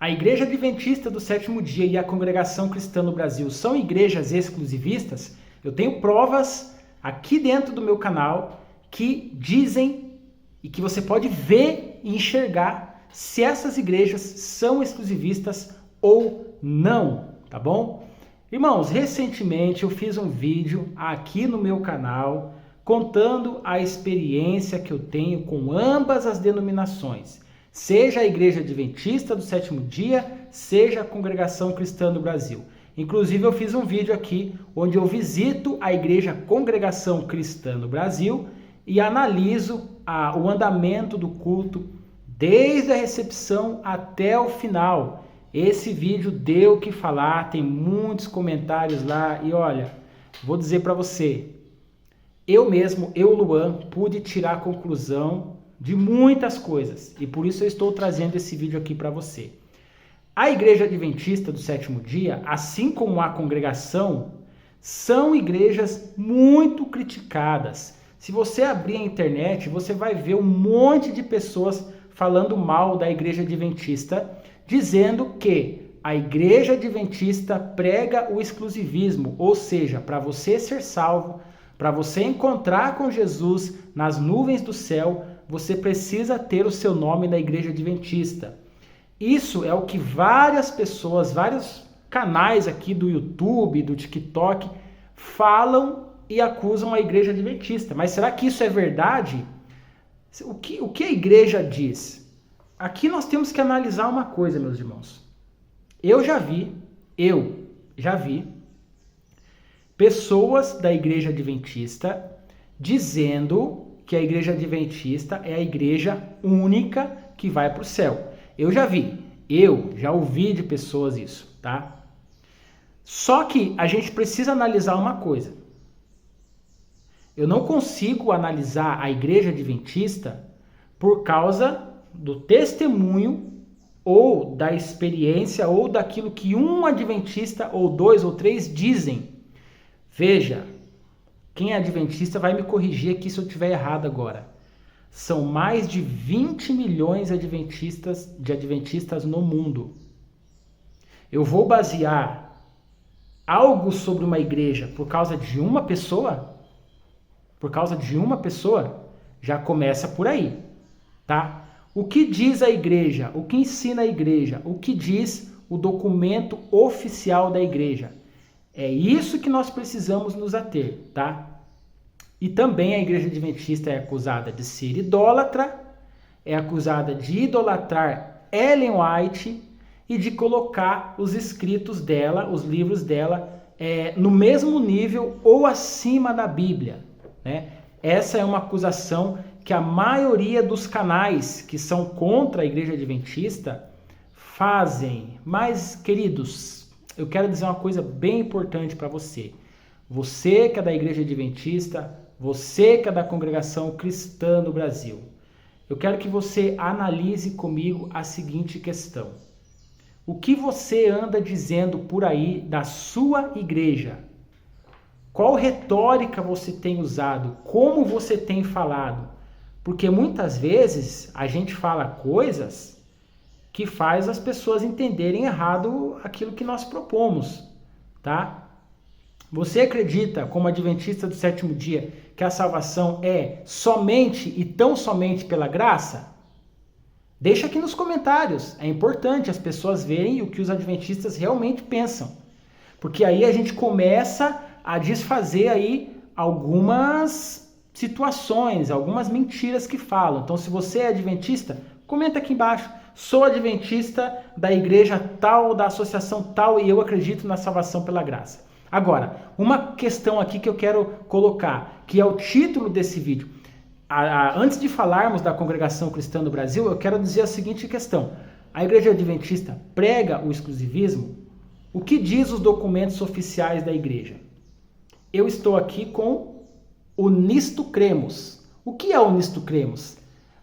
A Igreja Adventista do Sétimo Dia e a Congregação Cristã no Brasil são igrejas exclusivistas? Eu tenho provas aqui dentro do meu canal que dizem e que você pode ver e enxergar se essas igrejas são exclusivistas ou não, tá bom? Irmãos, recentemente eu fiz um vídeo aqui no meu canal contando a experiência que eu tenho com ambas as denominações, seja a Igreja Adventista do Sétimo Dia, seja a Congregação Cristã do Brasil. Inclusive eu fiz um vídeo aqui onde eu visito a Igreja Congregação Cristã no Brasil e analiso o andamento do culto desde a recepção até o final. Esse vídeo deu o que falar, tem muitos comentários lá e olha, vou dizer para você, eu mesmo, Luan, pude tirar a conclusão de muitas coisas e por isso eu estou trazendo esse vídeo aqui para você. A Igreja Adventista do Sétimo Dia, assim como a congregação, são igrejas muito criticadas. Se você abrir a internet, você vai ver um monte de pessoas falando mal da Igreja Adventista, dizendo que a Igreja Adventista prega o exclusivismo, ou seja, para você ser salvo, para você encontrar com Jesus nas nuvens do céu, você precisa ter o seu nome na Igreja Adventista. Isso é o que várias pessoas, vários canais aqui do YouTube, do TikTok, falam e acusam a Igreja Adventista. Mas será que isso é verdade? O que a igreja diz? Aqui nós temos que analisar uma coisa, meus irmãos. Eu já vi pessoas da Igreja Adventista dizendo que a Igreja Adventista é a igreja única que vai para o céu. Eu já ouvi de pessoas isso, tá? Só que a gente precisa analisar uma coisa. Eu não consigo analisar a Igreja Adventista por causa do testemunho ou da experiência ou daquilo que um adventista ou dois ou três dizem. Veja, quem é adventista vai me corrigir aqui se eu estiver errado agora. São mais de 20 milhões de adventistas no mundo. Eu vou basear algo sobre uma igreja por causa de uma pessoa? Por causa de uma pessoa? Já começa por aí, tá? O que diz a igreja? O que ensina a igreja? O que diz o documento oficial da igreja? É isso que nós precisamos nos ater, tá? E também a Igreja Adventista é acusada de ser idólatra, é acusada de idolatrar Ellen White e de colocar os escritos dela, os livros dela, no mesmo nível ou acima da Bíblia, né? Essa é uma acusação que a maioria dos canais que são contra a Igreja Adventista fazem. Mas, queridos, eu quero dizer uma coisa bem importante para você. Você que é da Igreja Adventista, você que é da Congregação Cristã no Brasil, eu quero que você analise comigo a seguinte questão. O que você anda dizendo por aí da sua igreja? Qual retórica você tem usado? Como você tem falado? Porque muitas vezes a gente fala coisas que faz as pessoas entenderem errado aquilo que nós propomos, tá? Você acredita, como adventista do sétimo dia, que a salvação é somente e tão somente pela graça? Deixa aqui nos comentários. É importante as pessoas verem o que os adventistas realmente pensam. Porque aí a gente começa a desfazer aí algumas situações, algumas mentiras que falam. Então, se você é adventista, comenta aqui embaixo. Sou adventista da igreja tal, da associação tal, e eu acredito na salvação pela graça. Agora, uma questão aqui que eu quero colocar, que é o título desse vídeo. Antes de falarmos da Congregação Cristã no Brasil, eu quero dizer a seguinte questão. A Igreja Adventista prega o exclusivismo? O que diz os documentos oficiais da igreja? Eu estou aqui com o Nisto Cremos. O que é o Nisto Cremos?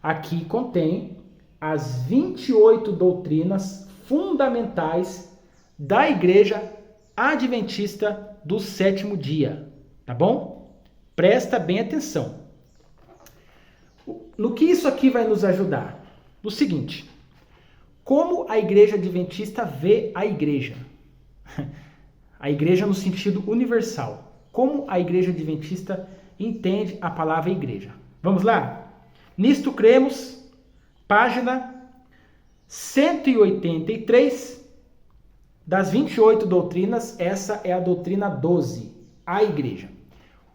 Aqui contém as 28 doutrinas fundamentais da Igreja Adventista do sétimo dia, tá bom? Presta bem atenção. No que isso aqui vai nos ajudar? No seguinte, Como a igreja adventista vê a igreja? A igreja no sentido universal. Como a igreja adventista entende a palavra igreja? Vamos lá? Nisto cremos, página 183 das 28 doutrinas, essa é a doutrina 12, a igreja.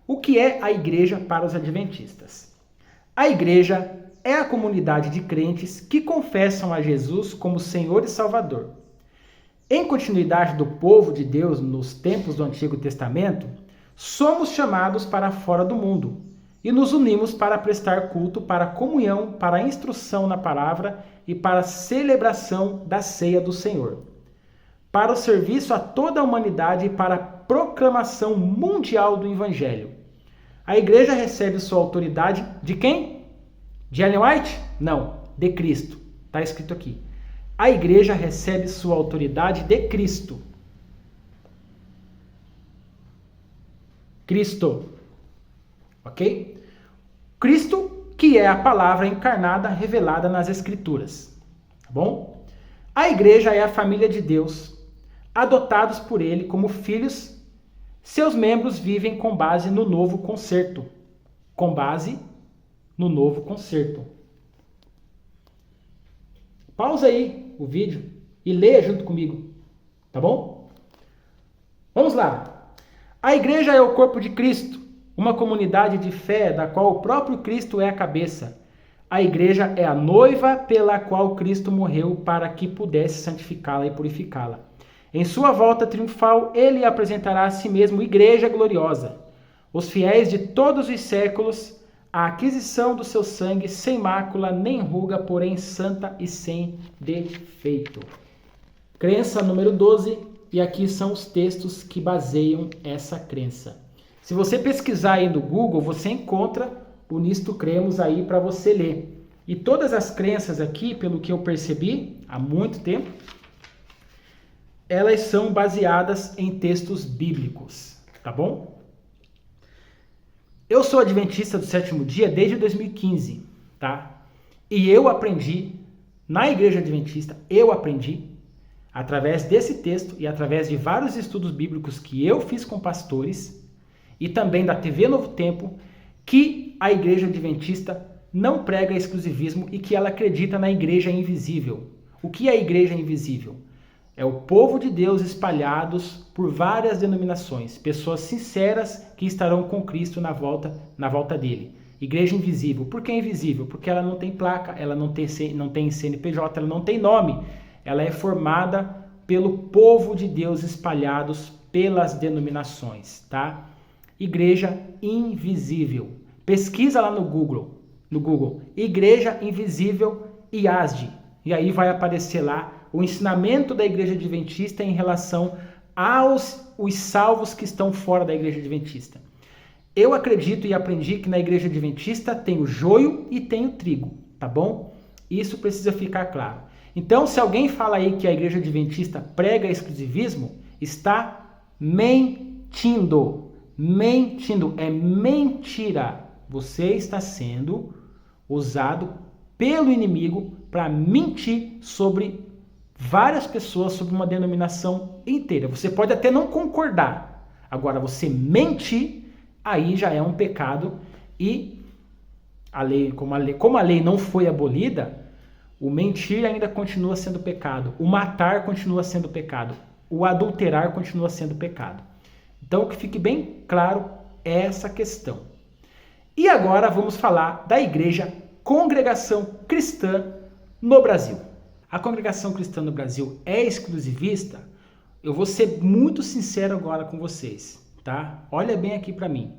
O que é a igreja para os adventistas? A igreja é a comunidade de crentes que confessam a Jesus como Senhor e Salvador. Em continuidade do povo de Deus nos tempos do Antigo Testamento, somos chamados para fora do mundo e nos unimos para prestar culto, para a comunhão, para a instrução na palavra e para a celebração da ceia do Senhor, para o serviço a toda a humanidade e para a proclamação mundial do Evangelho. A igreja recebe sua autoridade de quem? De Ellen White? Não, de Cristo. Está escrito aqui. A igreja recebe sua autoridade de Cristo. Cristo. Ok? Cristo, que é a palavra encarnada revelada nas Escrituras. Tá bom? A igreja é a família de Deus, adotados por ele como filhos. Seus membros vivem com base no novo concerto. Com base no novo concerto. Pausa aí o vídeo e leia junto comigo, tá bom? Vamos lá. A igreja é o corpo de Cristo, uma comunidade de fé da qual o próprio Cristo é a cabeça. A igreja é a noiva pela qual Cristo morreu para que pudesse santificá-la e purificá-la. Em sua volta triunfal, ele apresentará a si mesmo igreja gloriosa. Os fiéis de todos os séculos, a aquisição do seu sangue sem mácula nem ruga, porém santa e sem defeito. Crença número 12, e aqui são os textos que baseiam essa crença. Se você pesquisar aí no Google, você encontra o Nisto Cremos aí para você ler. E todas as crenças aqui, pelo que eu percebi há muito tempo, elas são baseadas em textos bíblicos, tá bom? Eu sou adventista do sétimo dia desde 2015, tá? E eu aprendi, na igreja adventista, através desse texto e através de vários estudos bíblicos que eu fiz com pastores e também da TV Novo Tempo, que a igreja adventista não prega exclusivismo e que ela acredita na igreja invisível. O que é a igreja invisível? É o povo de Deus espalhados por várias denominações, pessoas sinceras que estarão com Cristo na volta dele. Igreja invisível. Por que invisível? Porque ela não tem placa, ela não tem CNPJ, ela não tem nome. Ela é formada pelo povo de Deus espalhados pelas denominações, tá? Igreja invisível. Pesquisa lá no Google, Igreja Invisível IASD. E aí vai aparecer lá o ensinamento da igreja adventista em relação aos os salvos que estão fora da igreja adventista. Eu acredito e aprendi que na igreja adventista tem o joio e tem o trigo, tá bom? Isso precisa ficar claro. Então, se alguém fala aí que a igreja adventista prega exclusivismo, está mentindo. Mentindo, é mentira. Você está sendo usado pelo inimigo para mentir sobre várias pessoas, sobre uma denominação inteira. Você pode até não concordar. Agora, você mentir, aí já é um pecado. E a lei, como a lei não foi abolida, o mentir ainda continua sendo pecado. O matar continua sendo pecado. O adulterar continua sendo pecado. Então, que fique bem claro essa questão. E agora vamos falar da Igreja Congregação Cristã no Brasil. A Congregação Cristã no Brasil é exclusivista? Eu vou ser muito sincero agora com vocês, tá? Olha bem aqui para mim.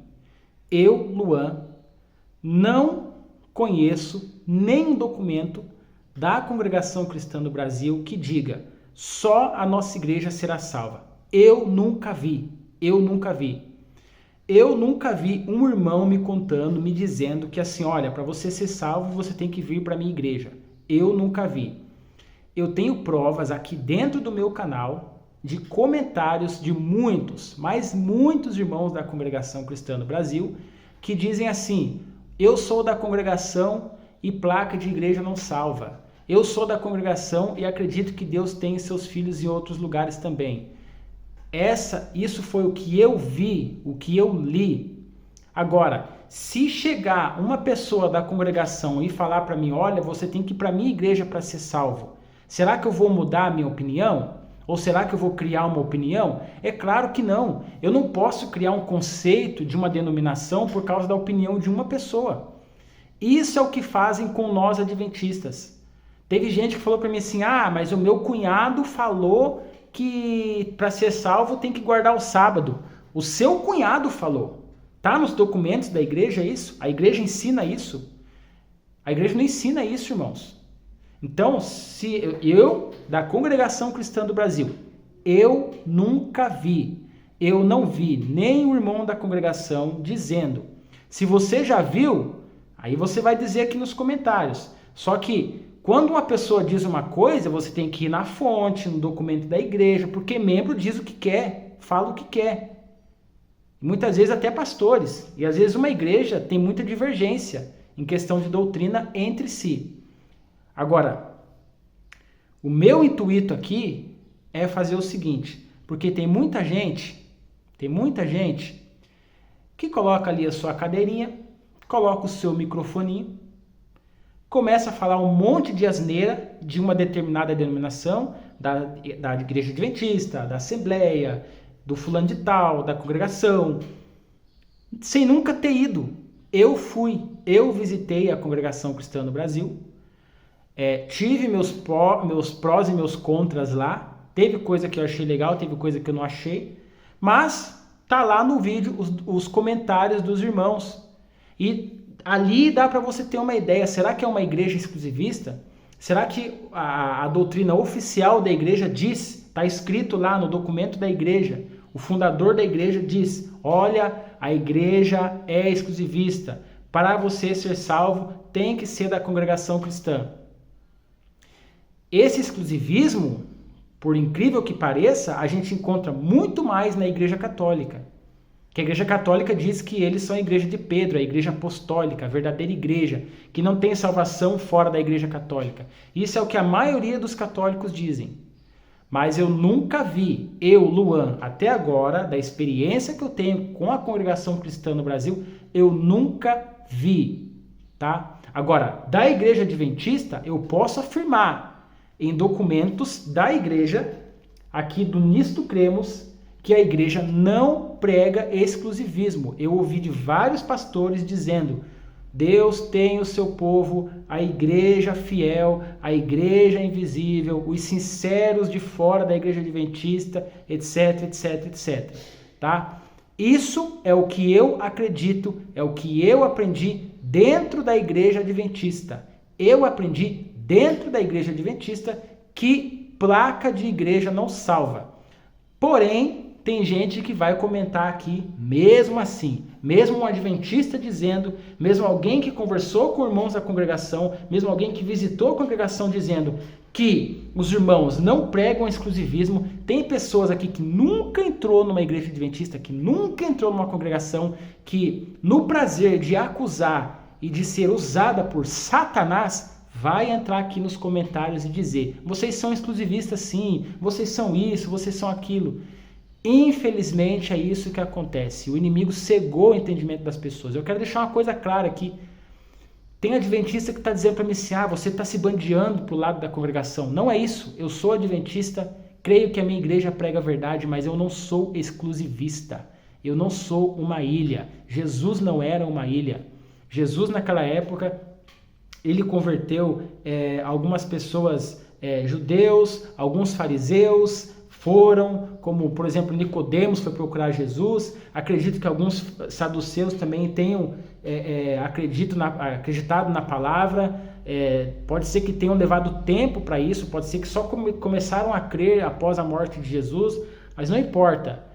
Eu, Luan, não conheço nenhum documento da Congregação Cristã no Brasil que diga só a nossa igreja será salva. Eu nunca vi. Eu nunca vi um irmão me contando, me dizendo que assim, olha, para você ser salvo, você tem que vir para a minha igreja. Eu nunca vi. Eu tenho provas aqui dentro do meu canal de comentários de muitos irmãos da Congregação Cristã no Brasil que dizem assim, eu sou da congregação e placa de igreja não salva. Eu sou da congregação e acredito que Deus tem seus filhos em outros lugares também. Isso foi o que eu vi, o que eu li. Agora, se chegar uma pessoa da congregação e falar para mim, olha, você tem que ir para a minha igreja para ser salvo, será que eu vou mudar a minha opinião? Ou será que eu vou criar uma opinião? É claro que não. Eu não posso criar um conceito de uma denominação por causa da opinião de uma pessoa. Isso é o que fazem com nós adventistas. Teve gente que falou para mim assim, mas o meu cunhado falou que para ser salvo tem que guardar o sábado. O seu cunhado falou. Tá nos documentos da igreja isso? A igreja ensina isso? A igreja não ensina isso, irmãos. Então, se eu, da Congregação Cristã do Brasil, eu nunca vi, eu não vi nem o irmão da congregação dizendo. Se você já viu, aí você vai dizer aqui nos comentários. Só que quando uma pessoa diz uma coisa, você tem que ir na fonte, no documento da igreja, porque membro diz o que quer, fala o que quer. Muitas vezes até pastores. E às vezes uma igreja tem muita divergência em questão de doutrina entre si. Agora, o meu intuito aqui é fazer o seguinte, porque tem muita gente que coloca ali a sua cadeirinha, coloca o seu microfoninho, começa a falar um monte de asneira de uma determinada denominação, da igreja adventista, da assembleia, do fulano de tal, da congregação, sem nunca ter ido. Eu visitei a Congregação Cristã no Brasil, tive meus prós e meus contras lá, teve coisa que eu achei legal, teve coisa que eu não achei, mas tá lá no vídeo os comentários dos irmãos, e ali dá para você ter uma ideia. Será que é uma igreja exclusivista? Será que a doutrina oficial da igreja diz, está escrito lá no documento da igreja, o fundador da igreja diz, olha, a igreja é exclusivista, para você ser salvo tem que ser da congregação cristã. Esse exclusivismo, por incrível que pareça, a gente encontra muito mais na igreja católica. Que a igreja católica diz que eles são a igreja de Pedro, a igreja apostólica, a verdadeira igreja, que não tem salvação fora da igreja católica. Isso é o que a maioria dos católicos dizem. Mas eu nunca vi, Luan, até agora, da experiência que eu tenho com a congregação cristã no Brasil, eu nunca vi, tá? Agora, da igreja adventista, eu posso afirmar em documentos da igreja, aqui do Nisto Cremos, que a igreja não prega exclusivismo. Eu ouvi de vários pastores dizendo, Deus tem o seu povo, a igreja fiel, a igreja invisível, os sinceros de fora da igreja adventista, etc, etc, etc. Tá? Isso é o que eu acredito, é o que eu aprendi dentro da igreja adventista. Eu aprendi dentro da igreja adventista que placa de igreja não salva. Porém, tem gente que vai comentar aqui, mesmo assim, mesmo um adventista dizendo, mesmo alguém que conversou com irmãos da congregação, mesmo alguém que visitou a congregação dizendo que os irmãos não pregam exclusivismo, tem pessoas aqui que nunca entrou numa igreja adventista, que nunca entrou numa congregação, que no prazer de acusar e de ser usada por Satanás, vai entrar aqui nos comentários e dizer, vocês são exclusivistas sim, vocês são isso, vocês são aquilo. Infelizmente é isso que acontece. O inimigo cegou o entendimento das pessoas. Eu quero deixar uma coisa clara aqui. Tem adventista que está dizendo para mim assim, você está se bandeando para o lado da congregação. Não é isso. Eu sou adventista, creio que a minha igreja prega a verdade, mas eu não sou exclusivista. Eu não sou uma ilha. Jesus não era uma ilha. Jesus naquela época, ele converteu algumas pessoas judeus, alguns fariseus, foram, como por exemplo Nicodemos foi procurar Jesus. Acredito que alguns saduceus também tenham acreditado na palavra. Pode ser que tenham levado tempo para isso, pode ser que só começaram a crer após a morte de Jesus, mas não importa.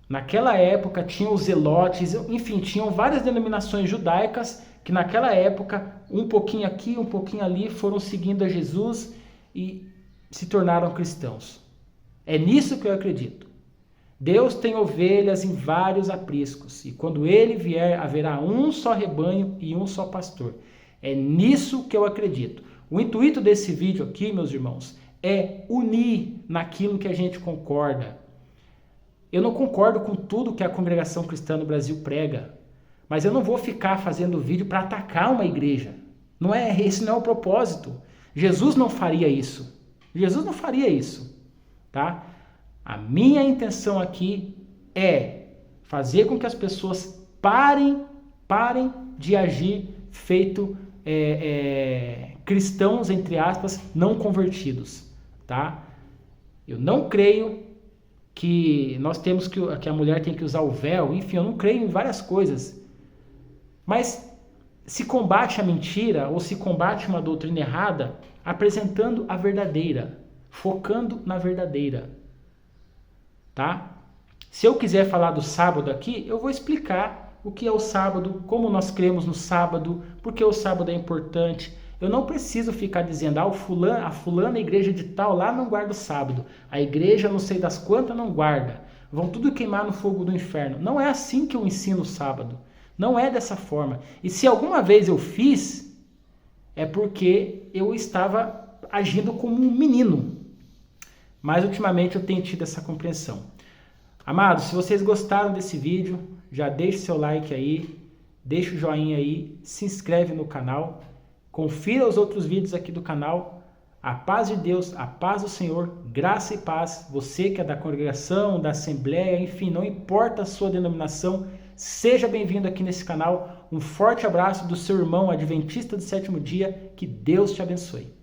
Naquela época tinham os zelotes, enfim, tinham várias denominações judaicas que naquela época, um pouquinho aqui, um pouquinho ali, foram seguindo a Jesus e se tornaram cristãos. É nisso que eu acredito. Deus tem ovelhas em vários apriscos, e quando ele vier, haverá um só rebanho e um só pastor. É nisso que eu acredito. O intuito desse vídeo aqui, meus irmãos, é unir naquilo que a gente concorda. Eu não concordo com tudo que a congregação cristã no Brasil prega, mas eu não vou ficar fazendo vídeo para atacar uma igreja. Esse não é o propósito. Jesus não faria isso. Jesus não faria isso, tá? A minha intenção aqui é fazer com que as pessoas parem de agir feito cristãos, entre aspas, não convertidos, tá? Eu não creio que que a mulher tem que usar o véu, enfim, eu não creio em várias coisas. Mas se combate a mentira ou se combate uma doutrina errada apresentando a verdadeira, focando na verdadeira, tá? Se eu quiser falar do sábado aqui, eu vou explicar o que é o sábado, como nós cremos no sábado, porque o sábado é importante. Eu não preciso ficar dizendo, a fulana, a igreja de tal, lá não guarda o sábado. A igreja não sei das quantas não guarda. Vão tudo queimar no fogo do inferno. Não é assim que eu ensino o sábado. Não é dessa forma. E se alguma vez eu fiz, é porque eu estava agindo como um menino. Mas ultimamente eu tenho tido essa compreensão. Amados, se vocês gostaram desse vídeo, já deixe seu like aí, deixa o joinha aí, se inscreve no canal, confira os outros vídeos aqui do canal. A paz de Deus, a paz do Senhor, graça e paz. Você que é da congregação, da assembleia, enfim, não importa a sua denominação, seja bem-vindo aqui nesse canal. Um forte abraço do seu irmão adventista do sétimo dia. Que Deus te abençoe.